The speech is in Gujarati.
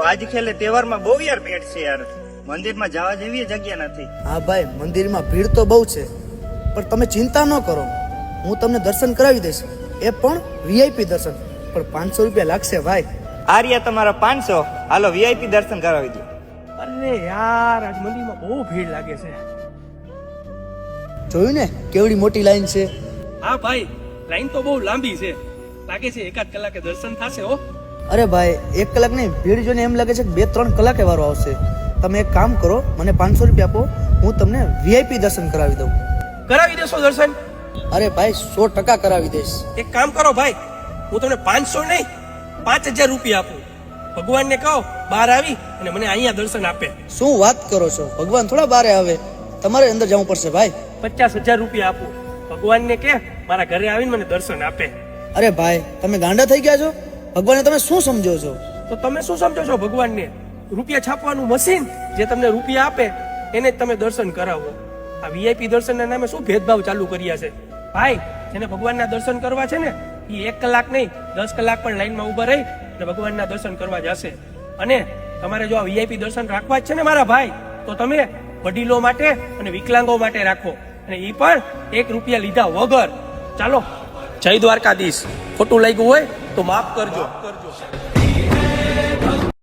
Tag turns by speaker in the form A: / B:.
A: આજ ખેલે તહેવારમાં બહુ યાર ભીડ છે યાર, મંદિરમાં જવા જેવી જગ્યા નથી.
B: હા ભાઈ, મંદિરમાં ભીડ તો બહુ છે, પણ તમે ચિંતા ન કરો, હું તમને દર્શન કરાવી દઈશ, એ પણ વીઆઈપી દર્શન. પણ 500 રૂપિયા લાગશે ભાઈ.
A: આર્યા તમારા 500, હાલો વીઆઈપી દર્શન કરાવી દો.
C: અરે યાર, આજ મંદિરમાં બહુ ભીડ લાગે છે.
B: જોયું ને કેવડી મોટી લાઈન છે.
C: હા ભાઈ, લાઈન તો બહુ લાંબી છે, લાગે છે એકાદ કલાકે દર્શન થશે. હો
B: અરે ભાઈ, 1 કલાક નહીં, ભીડ જોઈને એમ લાગે છે કે 2-3 કલાકે વારો આવશે. તમે એક કામ કરો, મને 500 રૂપિયા આપો, હું તમને વીઆઈપી દર્શન કરાવી દઉં.
C: કરાવી દેશો દર્શન?
B: અરે ભાઈ, 100% કરાવી દઈશ.
C: એક કામ કરો ભાઈ, હું તમને 500 નહીં 5000 રૂપિયા આપું. ભગવાનને કહો બહાર આવી અને મને અહીંયા દર્શન આપે.
B: શું વાત કરો છો? ભગવાન થોડા બારે આવે, તમારે અંદર જવું પડશે ભાઈ.
C: 50000 રૂપિયા આપું. ભગવાનને કે મારા ઘરે આવીને મને દર્શન આપે.
B: અરે ભાઈ, તમે ગાંડા થઈ ગયા છો? ભગવાનને તમે શું સમજો છો?
C: તો તમે શું સમજો છો ભગવાનને? રૂપિયા છાપવાનું મશીન જે તમને રૂપિયા આપે એને જ તમે દર્શન કરાવો. આ વીઆઈપી દર્શનના નામે શું ભેદભાવ ચાલુ કર્યા છે ભાઈ? જેને ભગવાનના દર્શન કરવા છે ને, એ 1 કલાક નહીં 10 કલાક પણ લાઈનમાં ઊભા રહી અને ભગવાનના દર્શન કરવા જશે. અને તમારે જો આ વીઆઈપી દર્શન રાખવા જ છે ને મારા ભાઈ, તો તમે વડીલો માટે અને વિકલાંગો માટે રાખો, અને એ પણ 1 રૂપિયા લીધા વગર. ચાલો, જય દ્વારકાધીશ. ખોટું લાગ્યું હોય તો માફ કરજો.